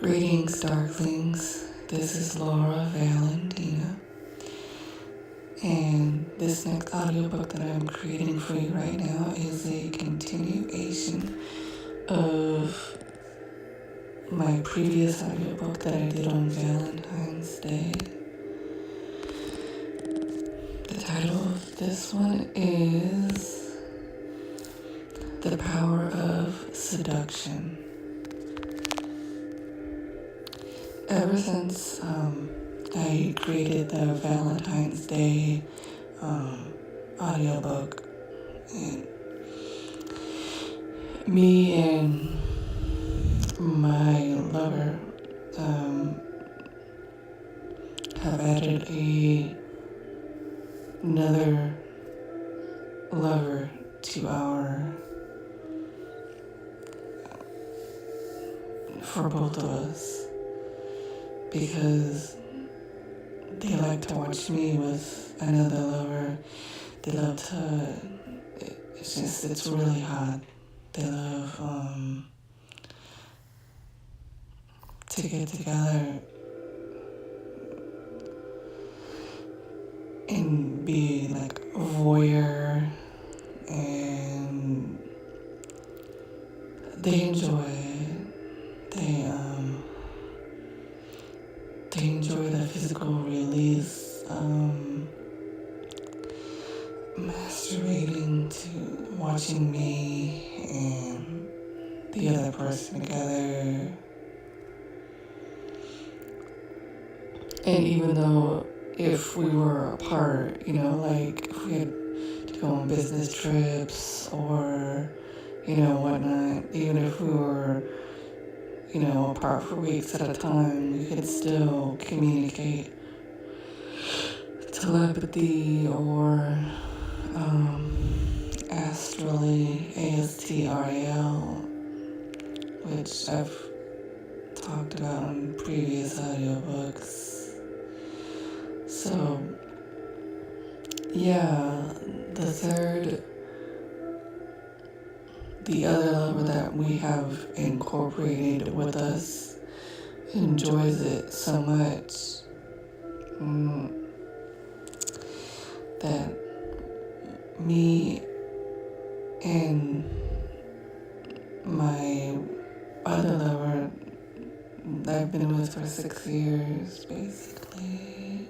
Greetings, Darklings. This is Valentina. And this next audiobook that I'm creating for you right now is a continuation of my previous audiobook that I did on Valentine's Day. The title of this one is The Power of Seduction. Ever since I created the Valentine's Day audiobook, and me and my lover have added another lover to for both of us, because they like to watch me with another lover. They love to, it's really hot. They love to get together and be like voyeur, and they enjoy it. They enjoy the physical release, masturbating to watching me and the other person together. And even though if we were apart, like if we had to go on business trips or, whatnot, even if we were, apart for weeks at a time, we could still communicate telepathy or astrally, ASTRAL, which I've talked about in previous audiobooks. So, yeah, the other lover that we have incorporated with us enjoys it so much that me and my other lover that I've been with for 6 years, basically,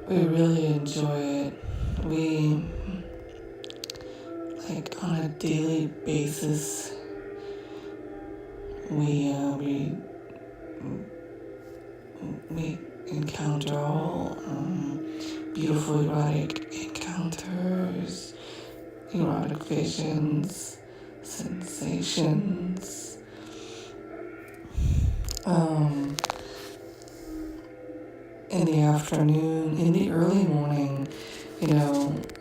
we really enjoy it. We, like, on a daily basis, we encounter all beautiful erotic encounters, erotic visions, sensations. In the afternoon, in the early morning,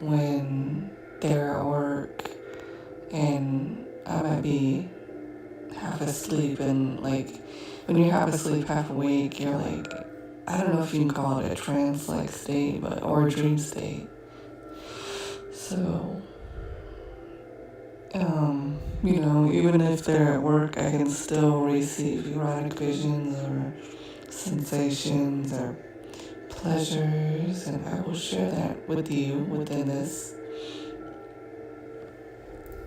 when they're at work and I might be half asleep, and like when you're half asleep, half awake, you're like, I don't know if you can call it a trance-like state, or a dream state. So, even if they're at work, I can still receive erotic visions or sensations or pleasures, and I will share that with you within this.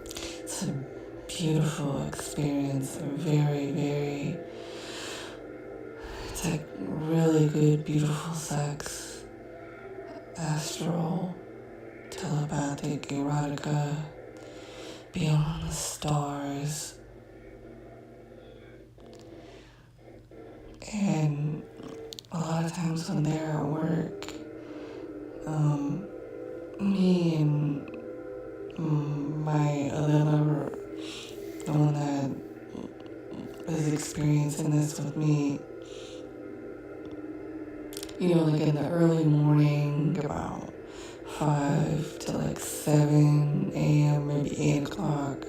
It's a beautiful experience, it's like really good, beautiful sex, astral, telepathic, erotica, beyond the stars. And a lot of times when they're at work, me and my other lover, the one that is experiencing this with me, like in the early morning, about 5 to like 7 a.m., maybe 8 o'clock,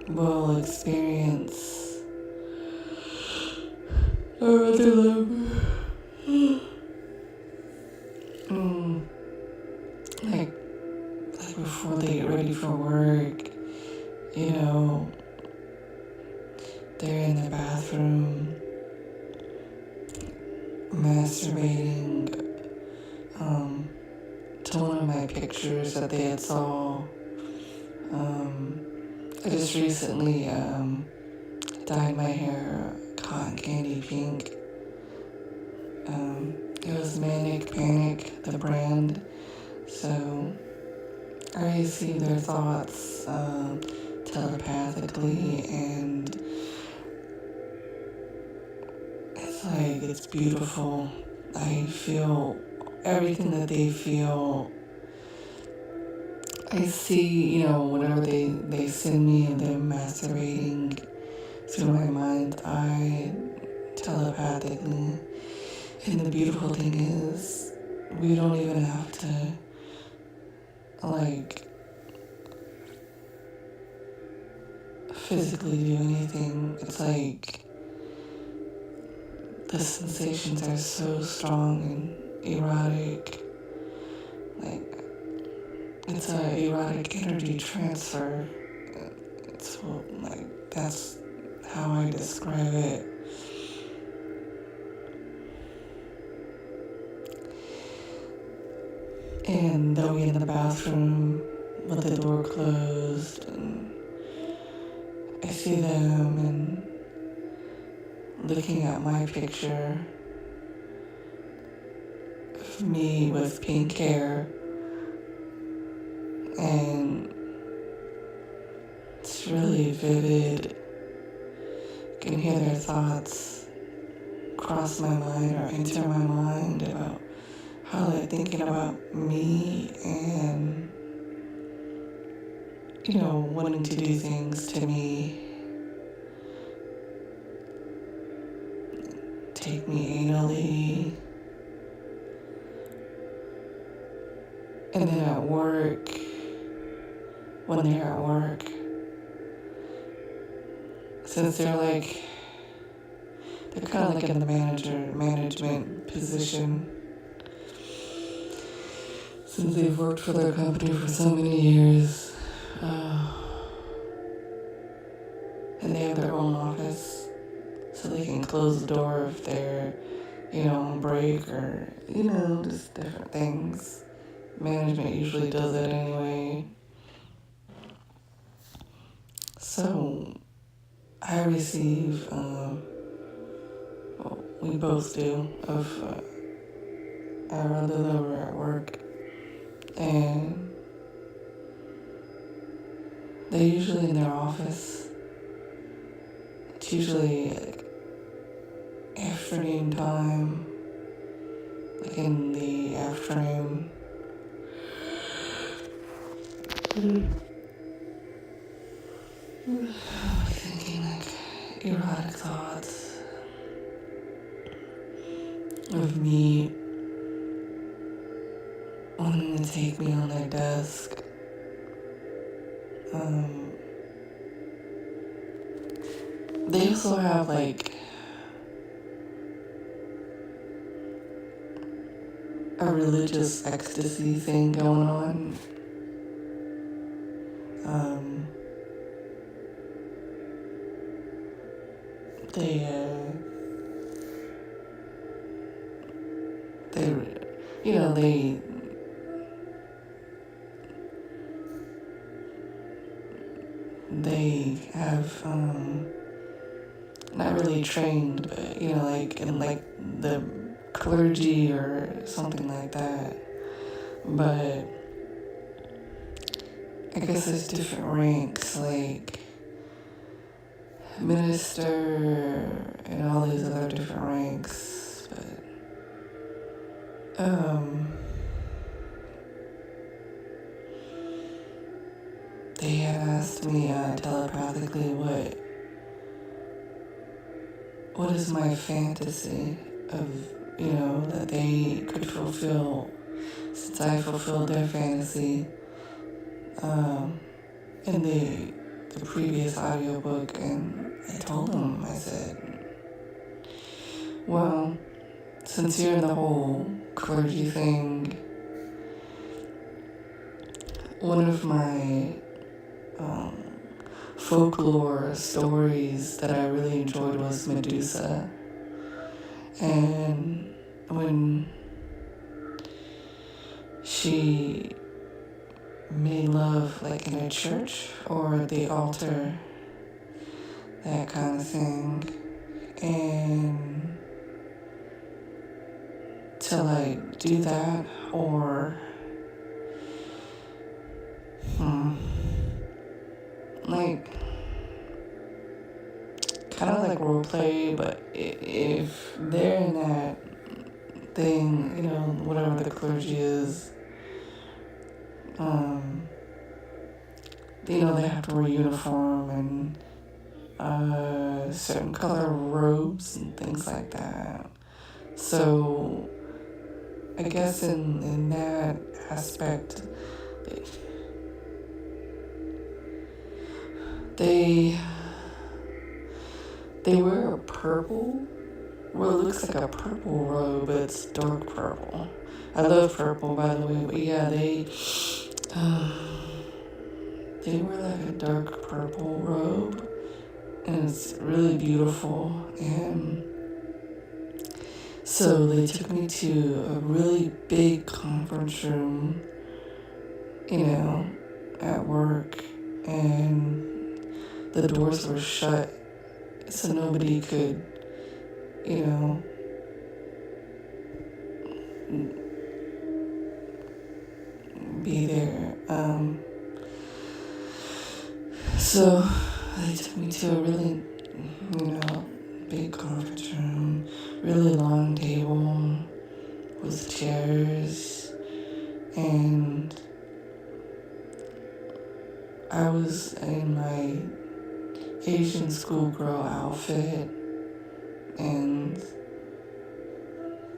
we'll experience our other lover. like before they get ready for work, you know, they're in the bathroom masturbating to one of my pictures that they had saw. I just recently dyed my hair cotton candy pink. It was Manic Panic, the brand. So I receive their thoughts telepathically, and it's beautiful. I feel everything that they feel. I see, whenever they send me them masturbating through my mind's eye telepathically. And the beautiful thing is, we don't even have to, physically do anything. It's like the sensations are so strong and erotic. It's a erotic energy transfer. It's that's how I describe it. And they'll be in the bathroom with the door closed, and I see them and looking at my picture of me with pink hair, and it's really vivid. You can hear their thoughts cross my mind or enter my mind about how they're thinking about me and, wanting to do things to me, take me anally. And then at work, when they're at work, since they're kind of in the management position, since they've worked for their company for so many years, and they have their own office, so they can close the door if they're, on break or, just different things. Management usually does that anyway. So I receive, we both do, of our other lover at work, and they're usually in their office. It's usually afternoon time, in the afternoon. Thinking erotic thoughts of me wanting to take me on their desk. They also have a religious ecstasy thing going on. They have, not really trained, but, in the clergy or something like that. But I guess there's different ranks, minister and all these other different ranks. But, they had asked me telepathically what is my fantasy of, that they could fulfill, since I fulfilled their fantasy in the previous audiobook. And I told them, I said, well, since you're in the whole clergy thing, one of my folklore stories that I really enjoyed was Medusa. And when she made love like in a church or at the altar, that kind of thing. And to like do that or like kind of like role play, but if they're in that thing, whatever the clergy is, they have to wear uniform and certain color robes and things like that. So I guess in that aspect, they wear a purple. Well, it looks like a purple robe, but it's dark purple. I love purple, by the way, but yeah, they wear like a dark purple robe, and it's really beautiful. And so they took me to a really big conference room, at work, and the doors were shut, so nobody could, be there. So they took me to a really, big conference room, really long table with chairs, and I was in my Asian schoolgirl outfit, and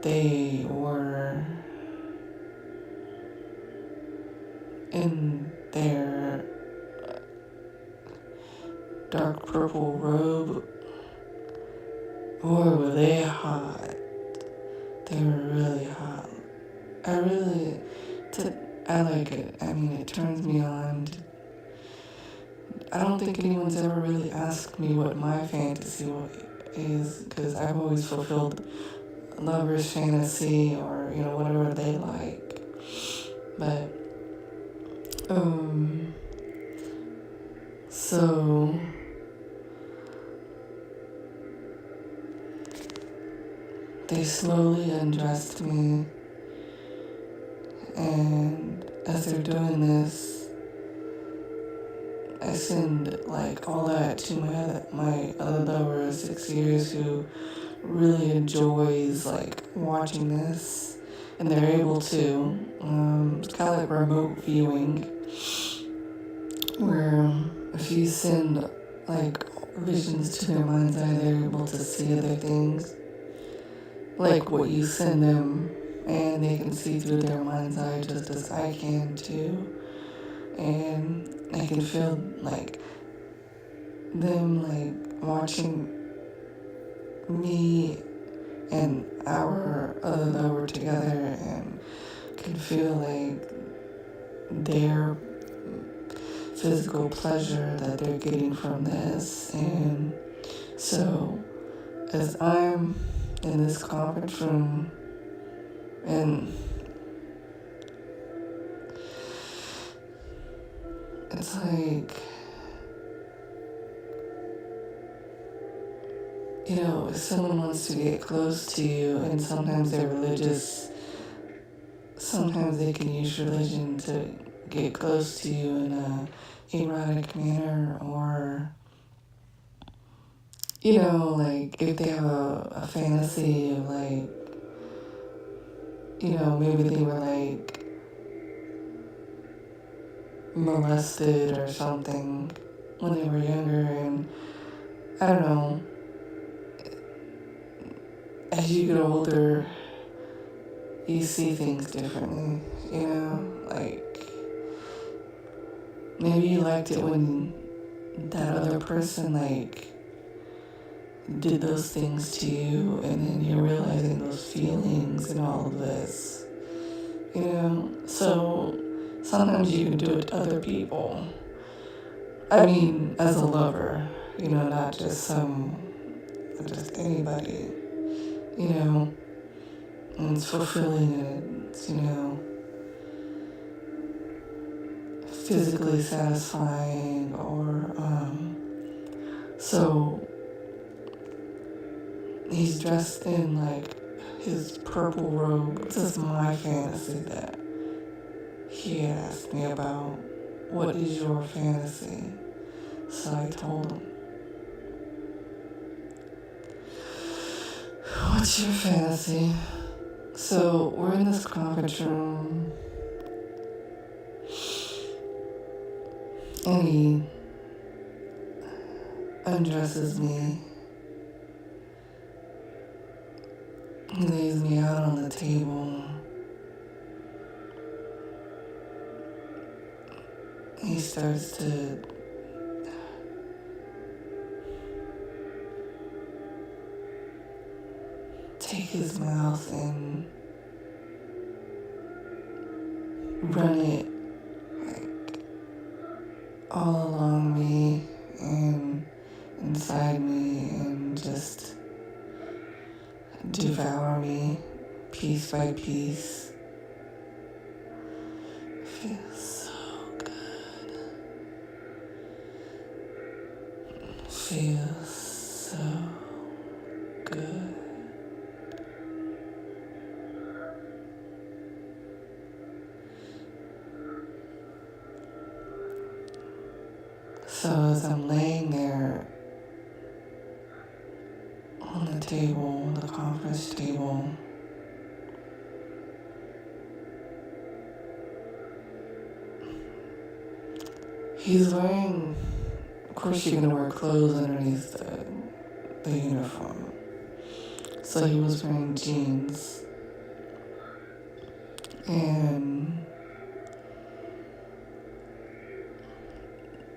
they were in their dark purple robe. Boy, were they hot. They were really hot. I like it. I mean, it turns me on. I don't think anyone's ever really asked me what my fantasy is, because I've always fulfilled lover's fantasy or, whatever they like. But, so they slowly undressed me, and as they're doing this, I send like all that to my other lover of 6 years who really enjoys like watching this, and they're able to. It's kind of like remote viewing, where if you send like visions to their mind's eye, they're able to see other things, like what you send them, and they can see through their mind's eye just as I can too. And I can feel like them like watching me and our other lover together, and can feel like their physical pleasure that they're getting from this. And so as I'm in this conference room, and it's like, if someone wants to get close to you, and sometimes they're religious, sometimes they can use religion to get close to you in a erotic manner, or, like if they have a fantasy of like, maybe they were like molested or something when they were younger, and I don't know, as you get older, you see things differently, like maybe you liked it when that other person like did those things to you, and then you're realizing those feelings and all of this, so sometimes you can do it to other people, I mean, as a lover, not just just anybody, you know, and it's fulfilling and it's, physically satisfying or, so he's dressed in like his purple robe. This is my fantasy that he had asked me about. What is your fantasy? So I told him, what's your fantasy? So we're in this conference room, and he undresses me. He lays me out on the table. He starts to take his mouth and run it like all along me and inside me and just devour me piece by piece. It feels so good. It feels so good. So as I'm laying there on the table, the conference table, he's wearing, of course you're gonna wear clothes underneath the uniform. So he was wearing jeans. And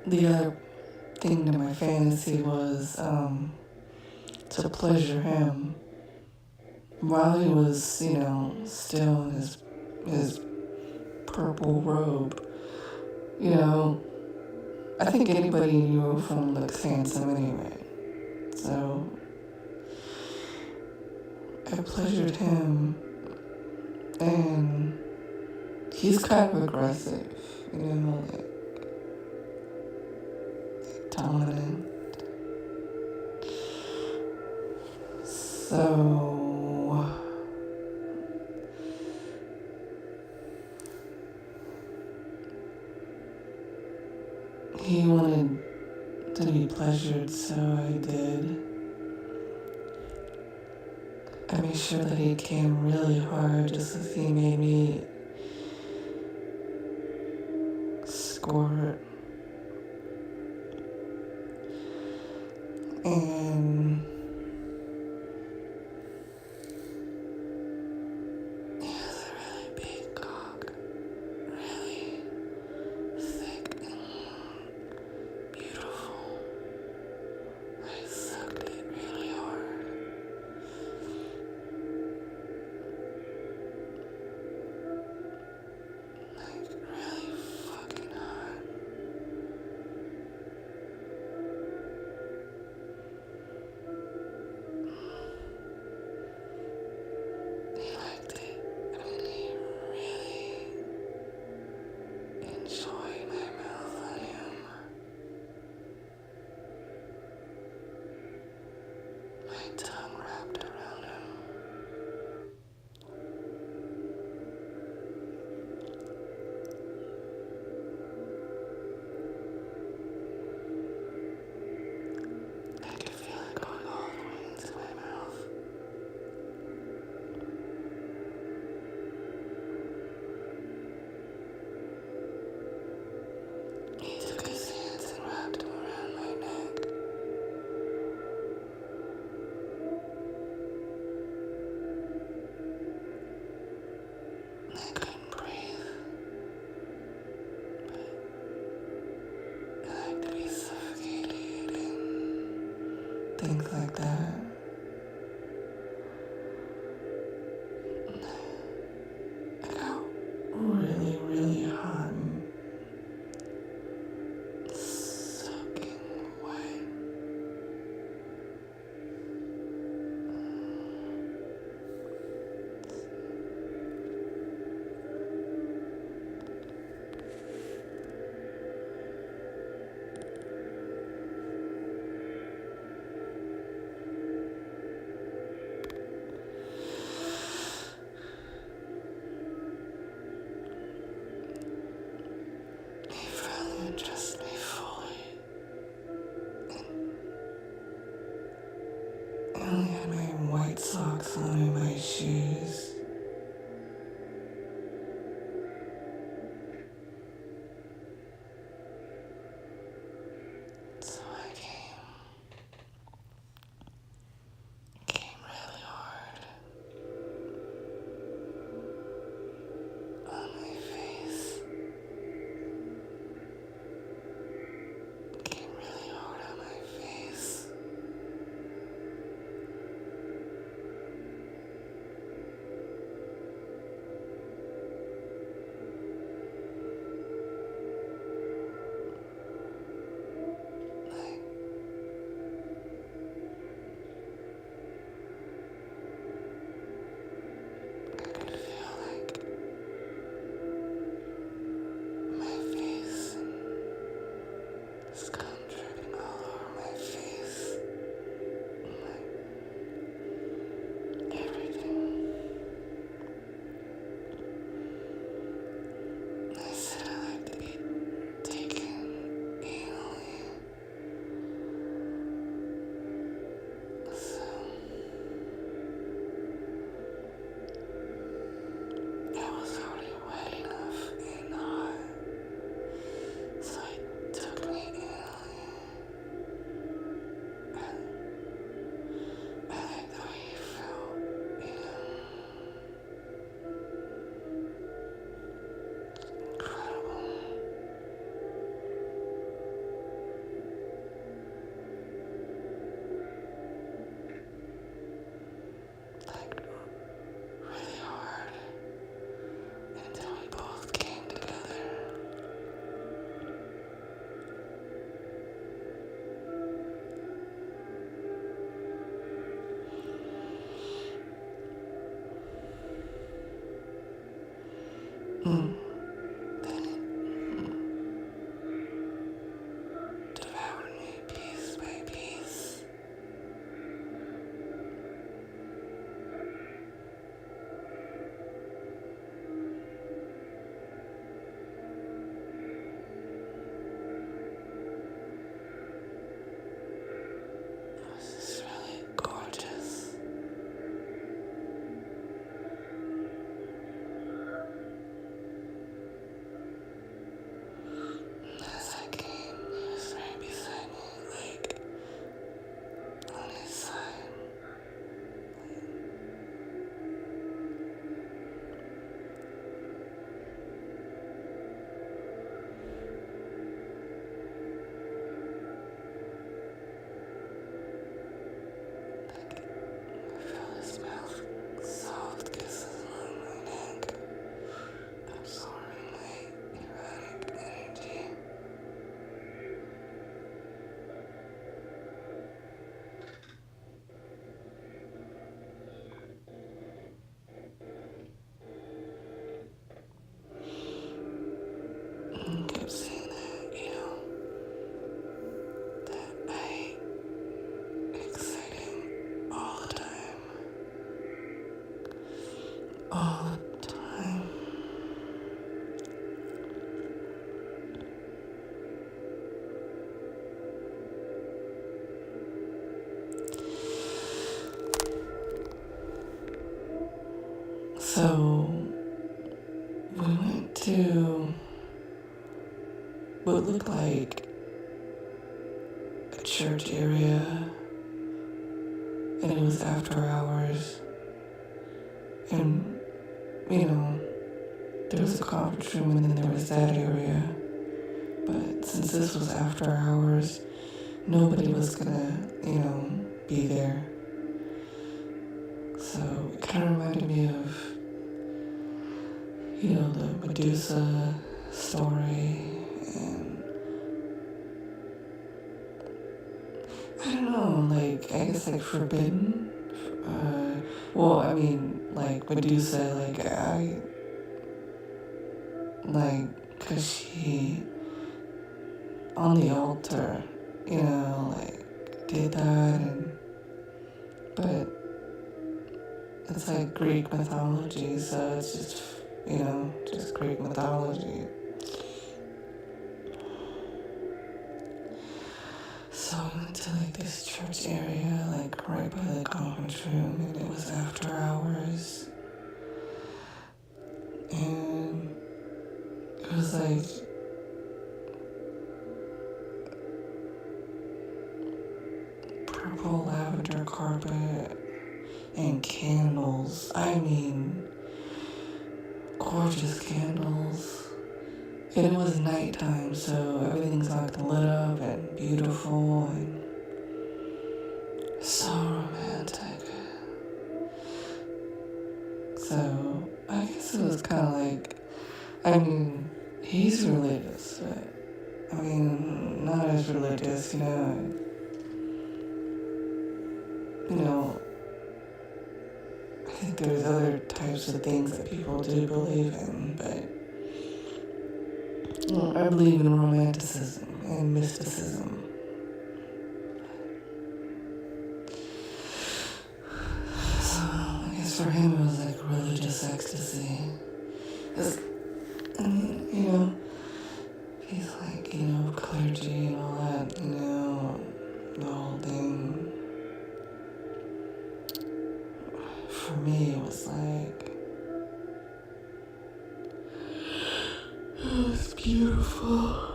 the other thing to my fantasy was to pleasure him while he was, still in his purple robe. I think anybody in uniform looks handsome anyway. So I pleasured him, and he's kind of aggressive, like dominant. So he wanted to be pleasured, so I did. I made sure that he came really hard just as he made me squirt. And he has a really big cock, really thick and beautiful. I sucked it really hard. Like really fucking hard. He liked it. I mean, he really enjoyed my mouth on him. My tongue wrapped around him. I could feel it going all the way into my mouth. He took his hands and wrapped them around my neck. I couldn't breathe, but I like to be suffocated and things like that. I got really, really hot and so undressed me fully. I only had my white socks on and my shoes. So I came really hard on my face. Came really hard on my face. Like, I could feel like my face and scum dripping all over my face. Like, everything. I said I like to be taken anally. So I was already wet enough and hot. So he took me anally. I like the way you felt, incredible. Like, really hard until we both came together. Then it devoured me piece by piece. It was just really gorgeous. And as I came, he was right beside me, like on his side. I felt his mouth, soft kisses on my neck, absorbing my erotic energy. And kept saying that I hate exciting all the time. All the time. So we went to what looked like a church area, and it was after hours. And, there was a conference room and then there was that area. But since this was after hours, nobody was gonna, be there. So it kind of reminded me of, the Medusa story. And I don't know, I guess forbidden. Medusa, cause she, on the altar, did that, but it's Greek mythology, so it's just, just Greek mythology. So we went to like this church area, like right by the conference room, and it was after hours. And it was like purple lavender carpet and candles. I mean, gorgeous candles. And it was nighttime, so everything's like lit up and beautiful and so romantic. So I guess it was kind of like, I mean, he's religious, but I mean, not as religious, you know. You know, I think there's other types of things that people do believe in, but well, I believe in romanticism and mysticism. So I guess for him it was like religious ecstasy. And, you know, he's like, you know, clergy and all that, you know, the whole thing. For me, it was like, it was beautiful.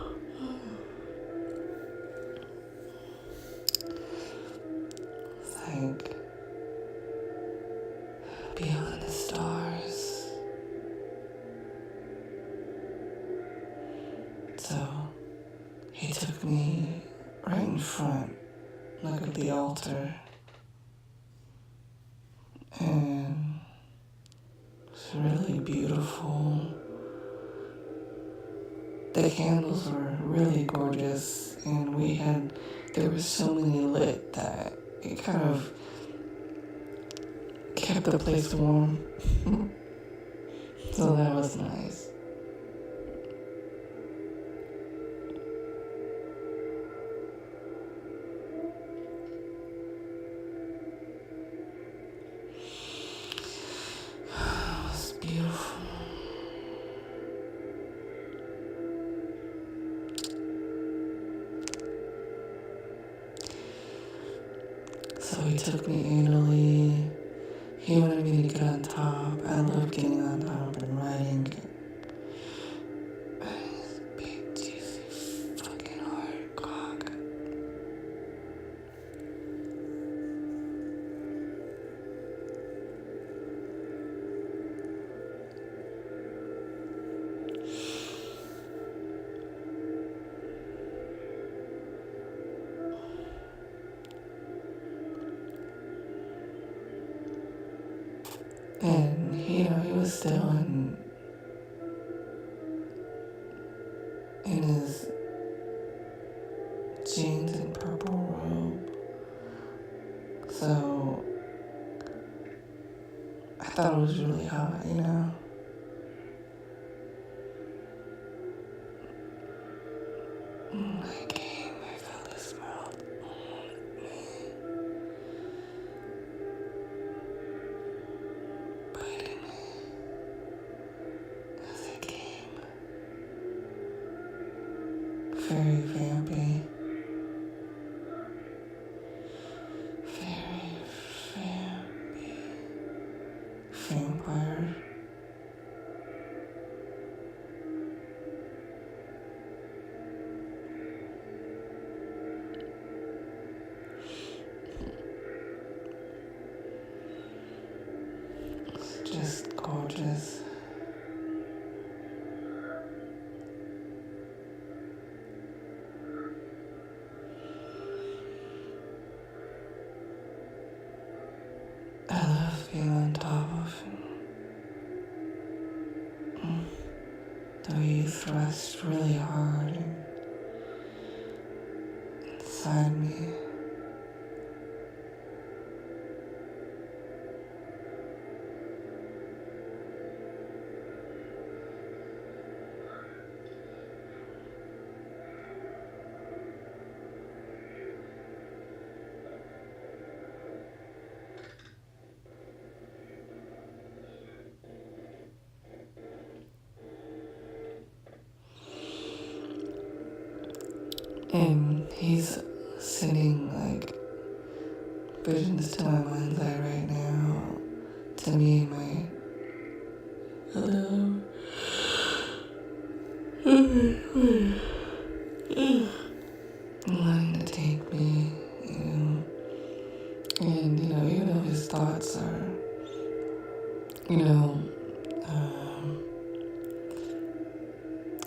It's like, beyond the stars. So, he took me right in front, like at the altar. And it was really beautiful. The candles were really gorgeous, and there were so many lit that it kind of kept the place warm. So that was nice. It was beautiful. So he took me anally. He wanted me to get on top. I love getting on top and riding his big, juicy, fucking hard cock. And, you know, he was still in his jeans and purple robe. So I thought it was really hot, you know. I came, I felt his mouth on me, biting me as I came. Very vampy. Very vampy. Vampire. It's just gorgeous. I love being on top of him. Though he thrust really hard inside me. And he's sending like visions to my mind's eye right now, to me and my hello, wanting to take me, and even though his thoughts are,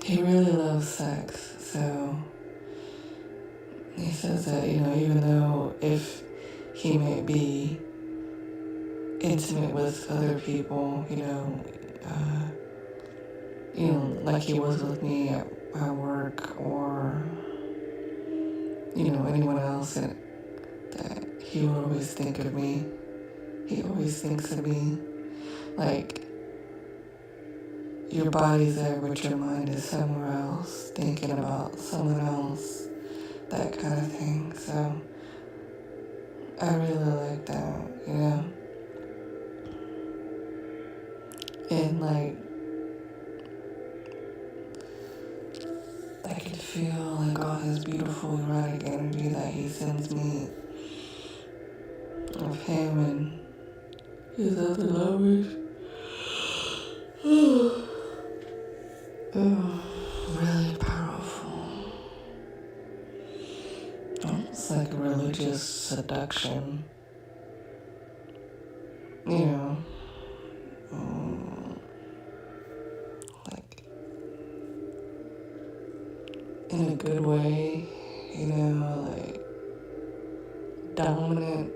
he really loves sex, so he says that, even though if he may be intimate with other people, like he was with me at work or, anyone else, and that he would always think of me. He always thinks of me. Like, your body's there, but your mind is somewhere else, thinking about someone else, that kind of thing. So, I really like that, And, like, I can feel, like, all his beautiful erotic energy that he sends me of him and his other lovers. Really powerful. Almost like religious seduction. Like in a good way, like dominant.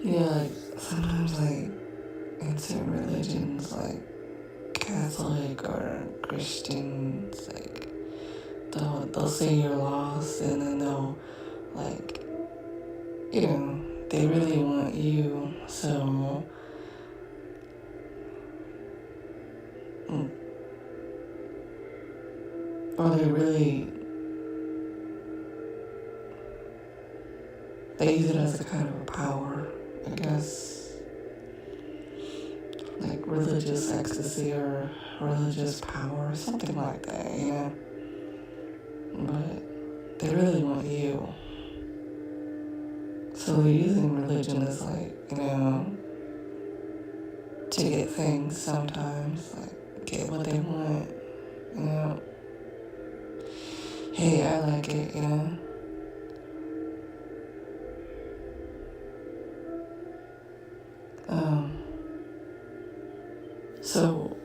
Like sometimes like in certain religions like Catholic or Christians, like they'll say you're lost and then they'll like they really want you, so or they use it as a kind of a power, I guess, like religious ecstasy or religious power, something like that, but they really want you. So they're using religion as like, to get things sometimes, like get what they want, Hey, I like it, So,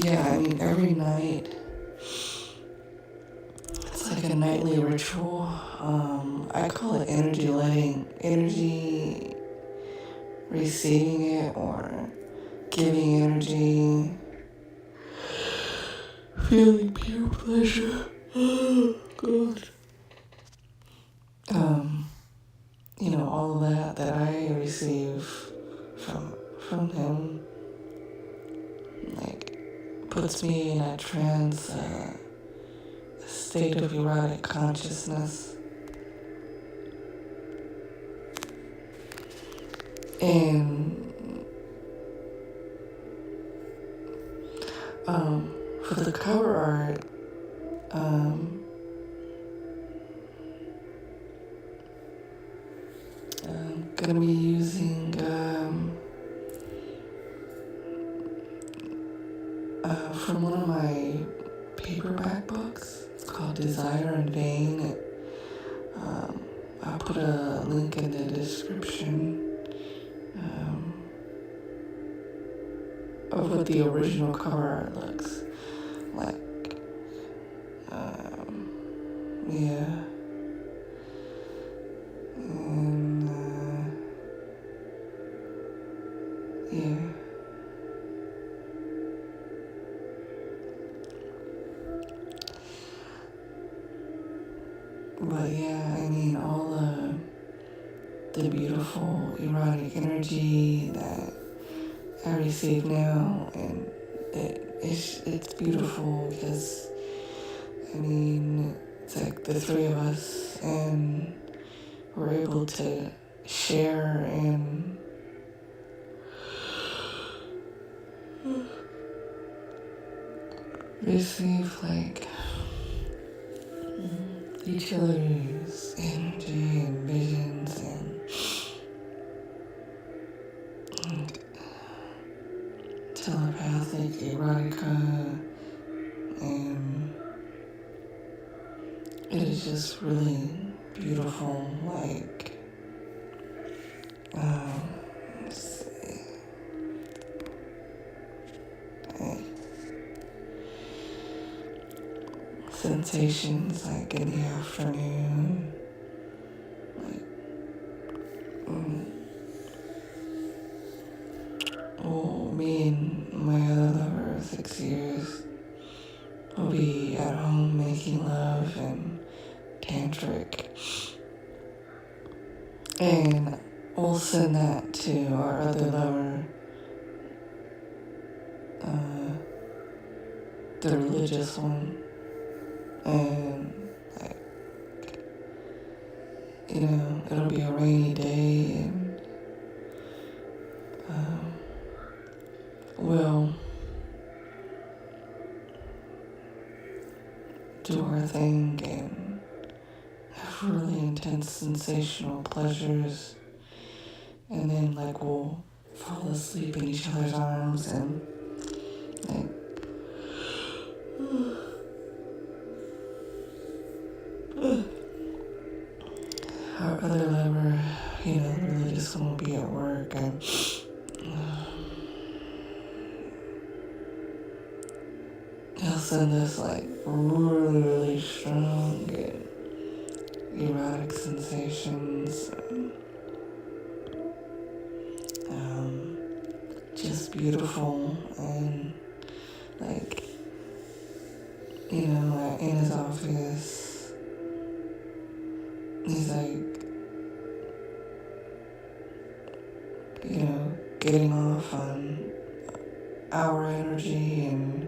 yeah, I mean, every night, it's like a nightly ritual. I call it energy receiving it or giving energy, feeling pure pleasure. Oh, God. All of that I receive from him, like, puts me in a trance, a state of erotic consciousness. And for the cover art, I'm gonna be using from one of my paperback books. It's called Desire in Vain. I'll put a link in the description of what the original cover art looks like. Yeah. And yeah. But yeah, I mean, all the beautiful erotic energy that I receive now, and it's beautiful because, I mean, it's like the three of us, and we're able to share and receive like each other's energy and visions and telepathic erotica, and it is just really beautiful. Like, let's see. Hey. Sensations like in the afternoon, like, oh, me and my other lover of 6 years will be at home making love and tantric, and we'll send that to our other lover, the religious one, and like, it'll be a rainy day, and we'll do our thing and have really intense sensational pleasures, and then like we'll fall asleep in each other's arms, and like our other lover, the religious one will be at work, and he'll send us like really, really strong and erotic sensations, and, just beautiful, and like, in his office, he's like, getting off on our energy and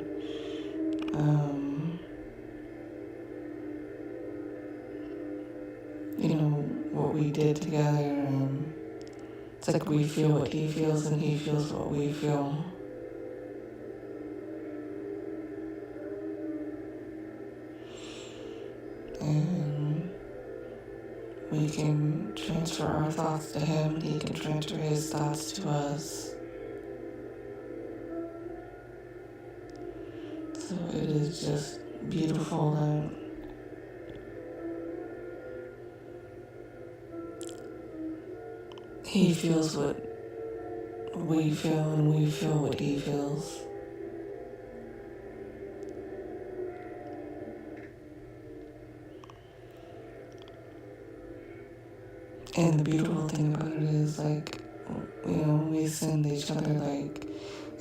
what we did together, and it's like we feel what he feels and he feels what we feel. And we can transfer our thoughts to him, and he can transfer his thoughts to us. So it is just beautiful that he feels what we feel and we feel what he feels. And the beautiful thing about it is, like, we send each other like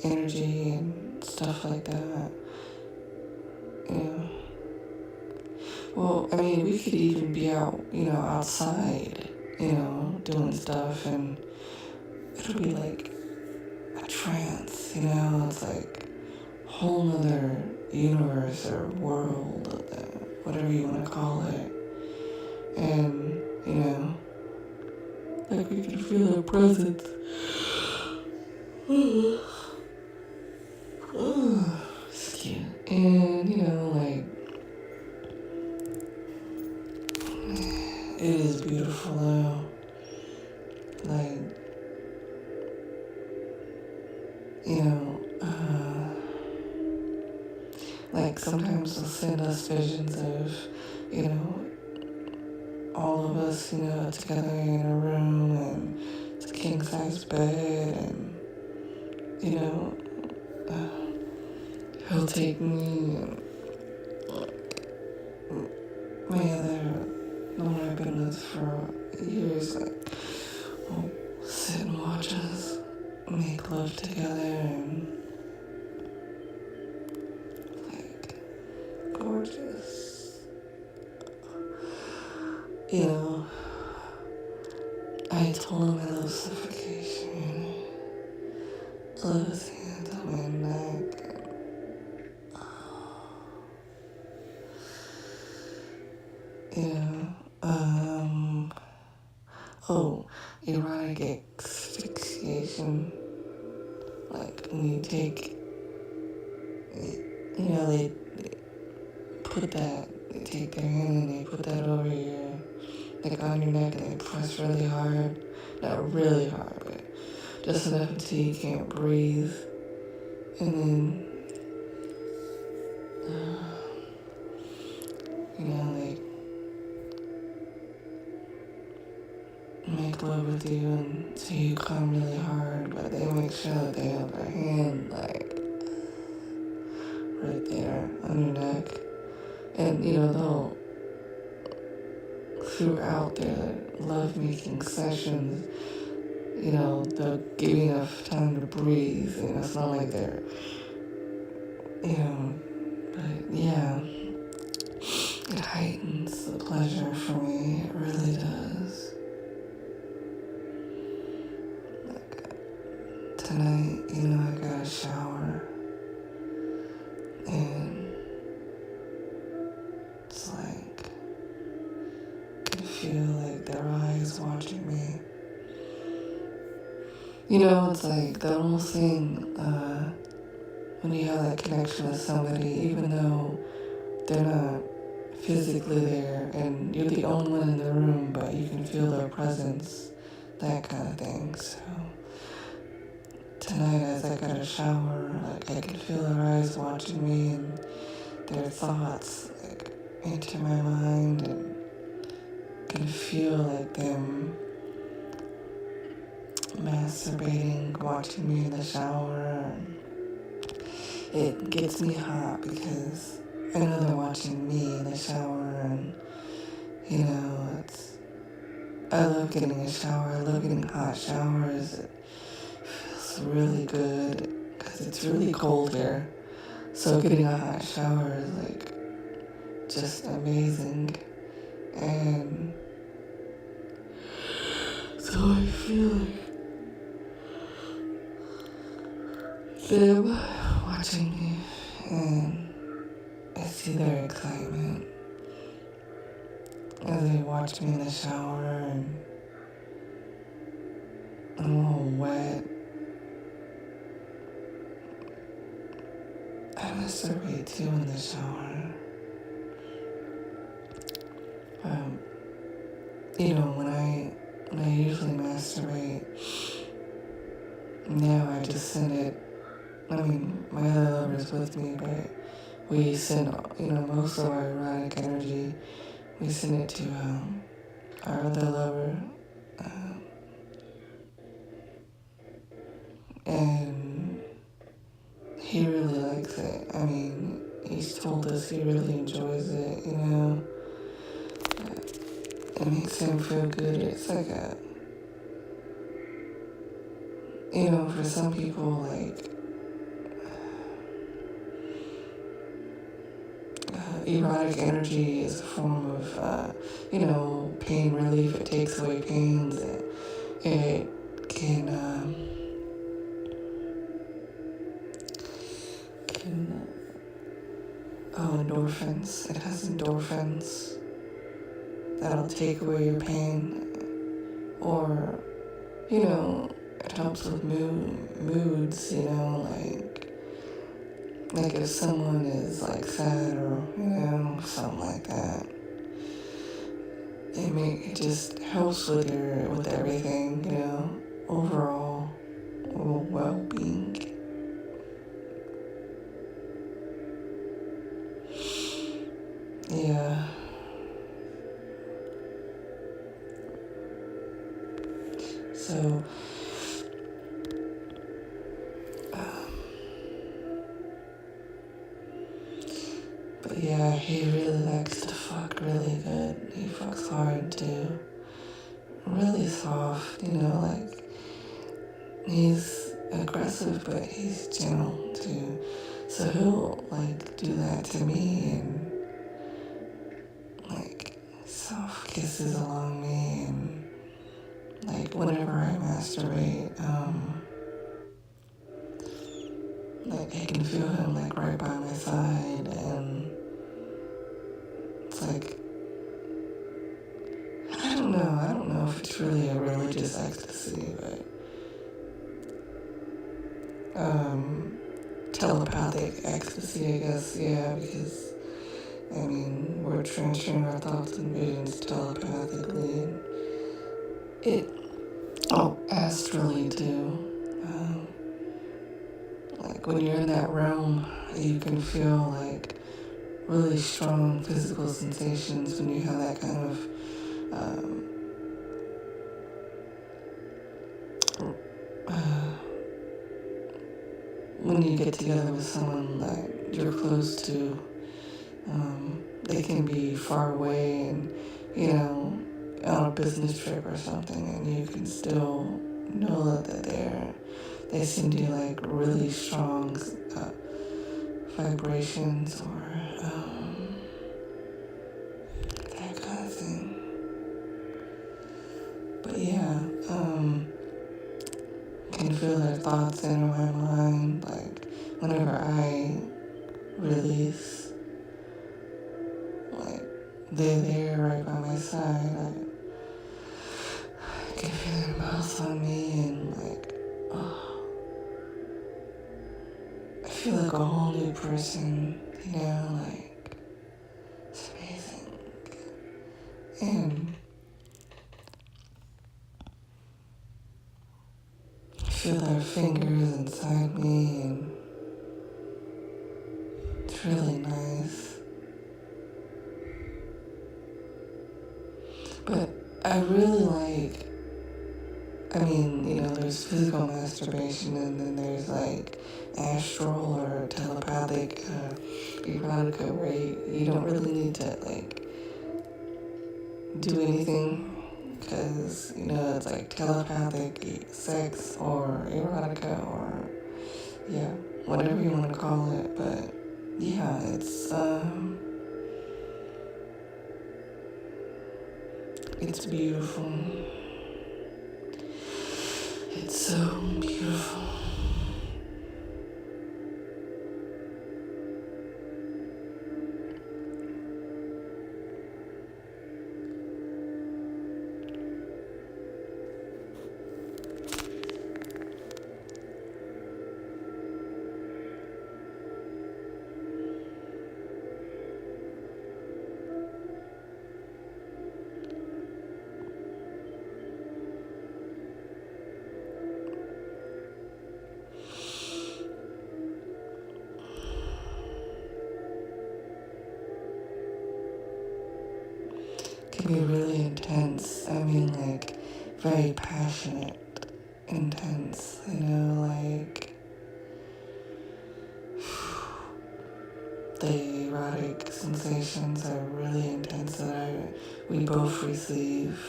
energy and stuff like that. Well, I mean, we could even be out, outside, doing stuff, and it'll be like a trance, it's like a whole nother universe or world, whatever you want to call it. And, like we can feel their presence. Excuse. And, like, it is beautiful though. Like, like sometimes they'll send us visions of, all of us, together in a room, and it's a king size bed, and, he'll take me and my other, the one I've been with for years, like, we'll sit and watch us make love together, and like, gorgeous. I told him I love suffocation. I love his hands on my neck. Erotic asphyxiation. Like when you take, they they take their hand and they put that over your, like on your neck, and they press really hard. Not really hard, but just enough until you can't breathe. And then, they make love with you until you come really hard, but they make sure that they have their hand, like, right there on your neck. And, they'll, throughout their love-making sessions, they'll give you enough time to breathe, and it's not like they're, but yeah, it heightens the pleasure for me, it really does. Like, tonight, I got a shower, and it's like, I can feel like their eyes watching me. It's like the whole thing, when you have that connection with somebody, even though they're not physically there and you're the only one in the room, but you can feel their presence, that kind of thing. So tonight, as I got a shower, like, I could feel their eyes watching me and their thoughts, like, enter my mind, and can feel like them masturbating, watching me in the shower. It gets me hot because I know they're watching me in the shower, and I love getting a shower. I love getting hot showers. It feels really good because it's really cold here. So getting a hot shower is like just amazing. And so I feel like them watching me, and I see their excitement as they watch me in the shower, and I'm all wet. I masturbate too in the shower. When I usually masturbate, now I just send it. I mean, my other lover's with me, but we send, most of our erotic energy, we send it to our other lover. And he really likes it. I mean, he's told us he really enjoys it, It makes him feel good. It's like for some people, like, erotic energy is a form of, pain relief. It takes away pains. It can endorphins. It has endorphins that'll take away your pain, or, it helps with moods, like if someone is like sad or, something like that. It just helps with everything, overall well-being. Yeah. So, but yeah, he really likes to fuck really good. He fucks hard too. Really soft, like, he's aggressive, but he's gentle too. So he'll, like, do that to me, and, like, soft kisses along me, and, like, whenever I masturbate, like, I can feel him, like, right by my side, and it's like, I don't know if it's really a religious ecstasy, but, telepathic ecstasy, I guess, yeah, because, I mean, we're transferring our thoughts and visions telepathically, and astrally too. Like when you're in that realm, you can feel like really strong physical sensations when you have that kind of when you get together with someone that you're close to. They can be far away and, on a business trip or something, and you can still know that they send you like really strong vibrations or that kind of thing. But yeah, can feel their thoughts enter my mind, like whenever I release, like they're there right by my side. I can feel their mouth on me and like, I feel like a whole new person, like, it's amazing. And I feel their fingers inside me and it's really nice. But I really like, there's physical masturbation and then there's like astral or telepathic erotica where you don't really need to like do anything because, it's like telepathic sex or erotica or, yeah, whatever you want to call it. But yeah, it's beautiful. It's so beautiful. Can be really intense. Like very passionate, intense, like the erotic sensations are really intense that we both receive.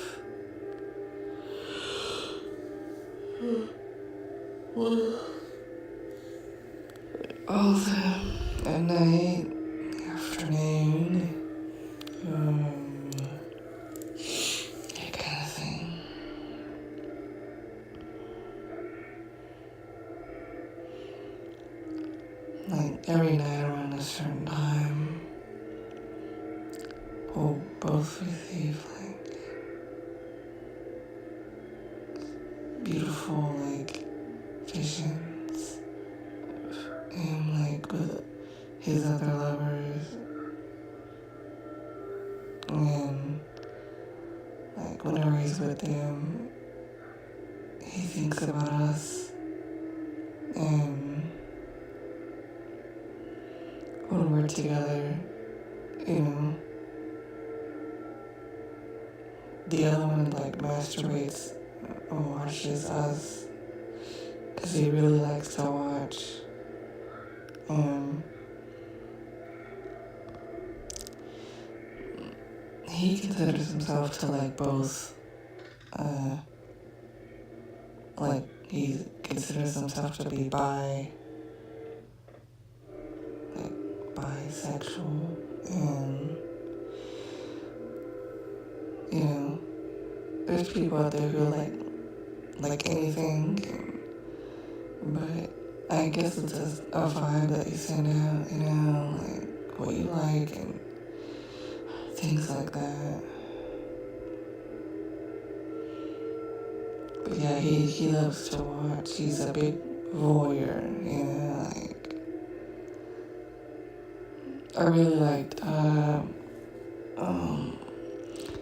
All at night, afternoon, that kind of thing. Like every night around a certain time, we'll both receive like beautiful like visions and like with his other lovers and like whenever he's with them he thinks about us and when we're together, the other one like masturbates or watches us because he really likes to watch. He considers himself to like both, like he considers himself to be bisexual, and there's people out there who like anything, but I guess it's a vibe that you send out, like what you like and things like that. But yeah, he loves to watch. He's a big voyeur, like I really liked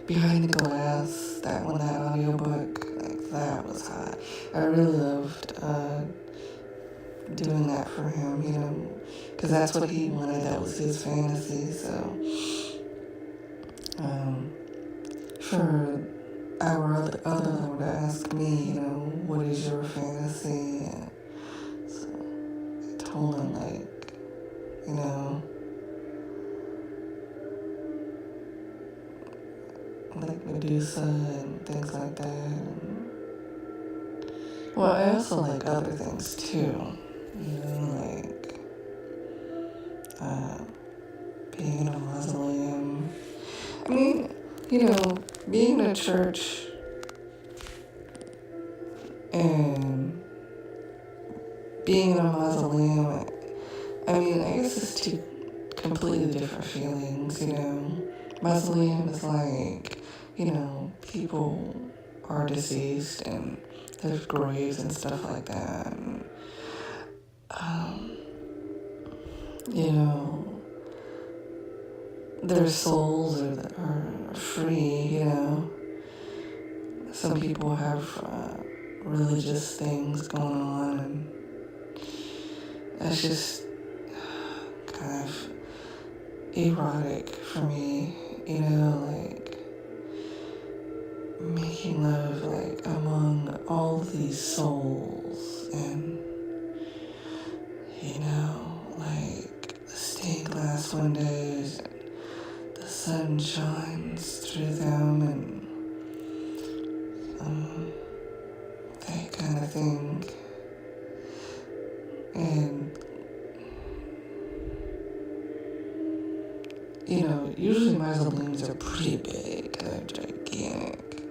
Behind the Glass, that audiobook, like that was hot. I really loved doing that for him, because that's what he wanted, that was his fantasy. So for our other Lord to ask me, what is your fantasy? And so I told him, like, like Medusa and things like that. Well, I also like other things too, like being in a mausoleum. I mean, being in a church and being in a mausoleum, I mean, I guess it's two completely different feelings, Mausoleum is like, people are deceased and there's graves and stuff like that. And, you know, their souls are free, Some people have religious things going on, and that's just kind of erotic for me, like making love like among all these souls, and like the stained glass windows, the sun shines through them, and that kind of thing. And usually mausoleums are pretty big, they're gigantic,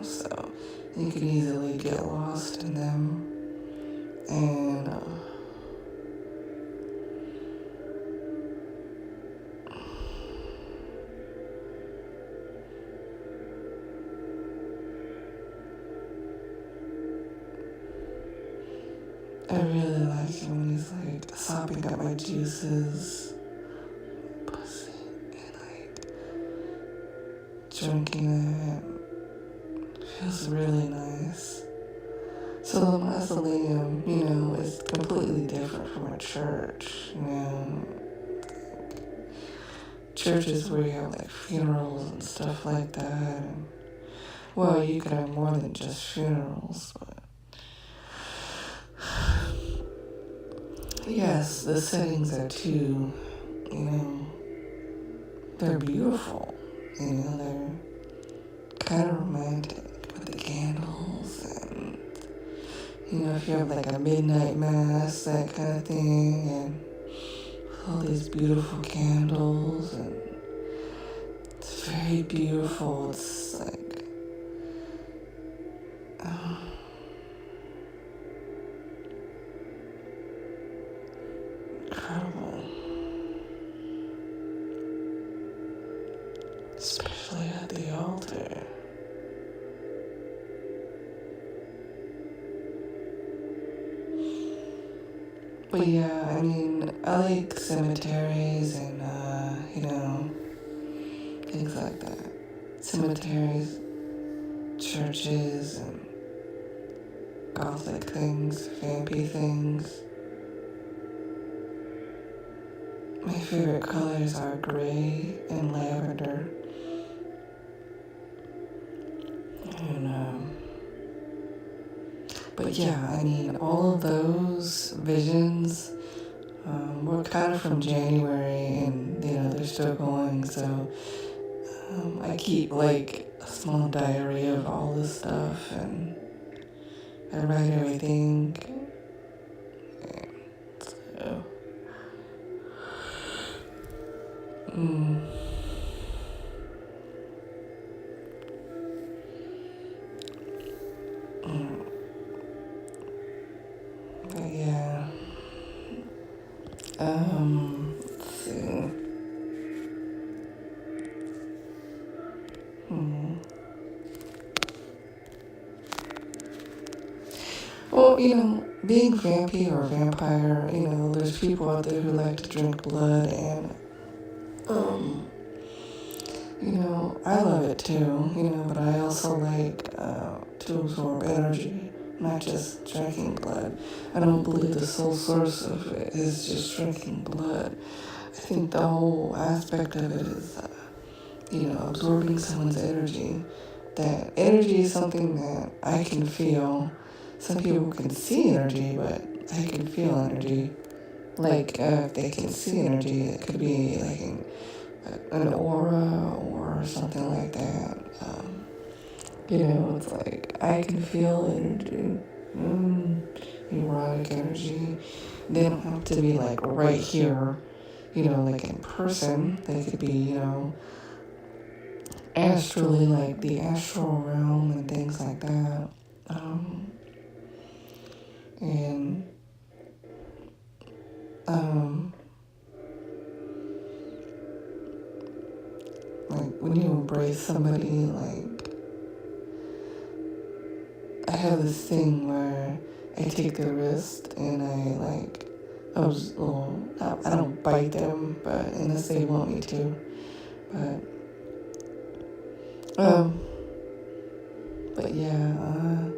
so you can easily get lost in them. And I really like it when he's like sopping up my juices, pussy, and like drinking it. Feels really nice. So the mausoleum, is completely different from a church, Churches where you have like funerals and stuff like that. And, well, you could have more than just funerals, but yes, the settings are too, they're beautiful, they're kind of romantic with the candles, and, if you have like a midnight mass, that kind of thing, and all these beautiful candles, and it's very beautiful. It's like, incredible. Especially at the altar. But yeah, I mean, I like cemeteries and, things like that. Cemeteries, churches, and gothic things, vampy things. My favorite colors are gray and lavender. And, but yeah, I mean, all of those visions were kind of from January, and, they're still going, so I keep, like, a small diary of all this stuff, and I write everything, so, but yeah, let's see, well, being vampy or vampire, there's people out there who like to drink blood, and I love it too, but I also like to absorb energy, not just drinking blood. I don't believe the sole source of it is just drinking blood. I think the whole aspect of it is, absorbing someone's energy. That energy is something that I can feel. Some people can see energy, but I can feel energy. Like, if they can see energy, it could be like an aura or something like that. It's like I can feel energy, erotic energy. They don't have to be like right here, like in person. They could be, astrally, like the astral realm and things like that. And like when you embrace somebody, like I have this thing where I take their wrist and I don't bite them, but unless they want me to. But yeah,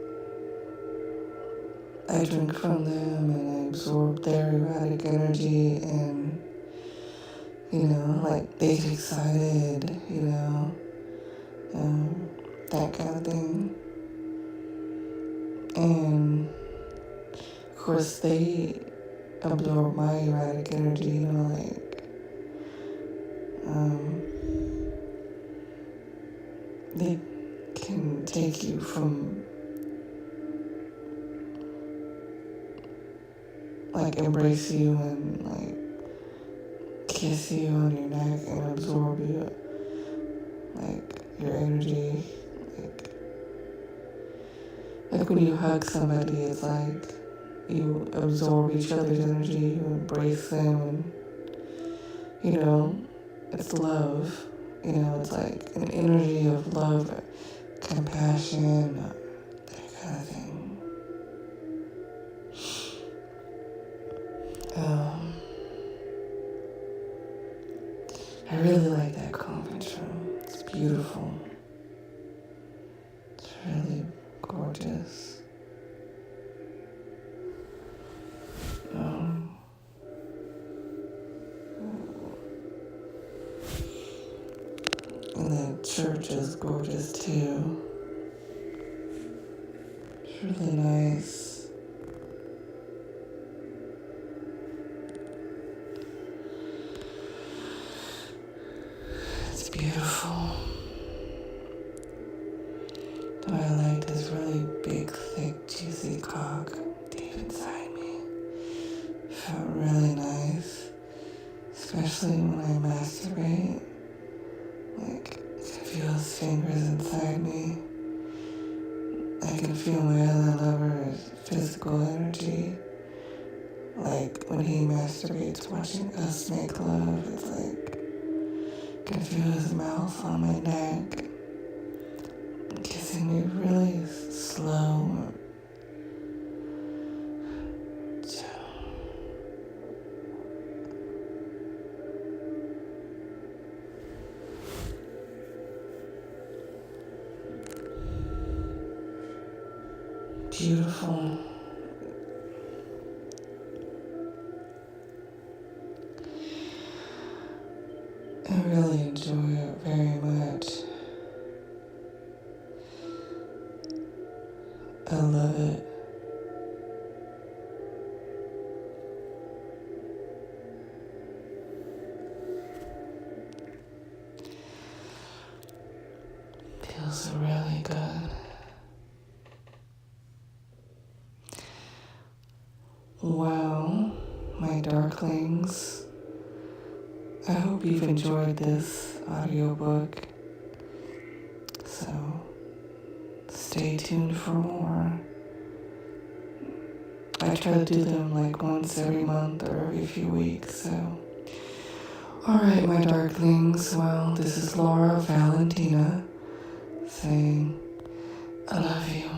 I drink from them and I absorb their erotic energy and, like they get excited, that kind of thing. And of course they absorb my erotic energy, they can take you from like embrace you and like kiss you on your neck and absorb you, like your energy, like when you hug somebody, it's like you absorb each other's energy, you embrace them, and it's love. It's like an energy of love, compassion, that kind of thing. I really like that conference room. It's beautiful. It's really gorgeous. And the church is gorgeous too. It's really nice. It's beautiful. What I liked is really big, thick, juicy cock deep inside me. It felt really nice, especially when I masturbate. Like, I can feel his fingers inside me. I can feel my other lover's physical energy. Like, when he masturbates, watching us make love, it's like, I can feel his mouth on my neck, kissing me really slow. Beautiful. I really enjoy it very much. I love it. Feels really good. Well, my Darklings, I hope you've enjoyed this audiobook. So, stay tuned for more. I try to do them like once every month or every few weeks, so. Alright, my Darklings, well, this is Laura Valentina saying, I love you.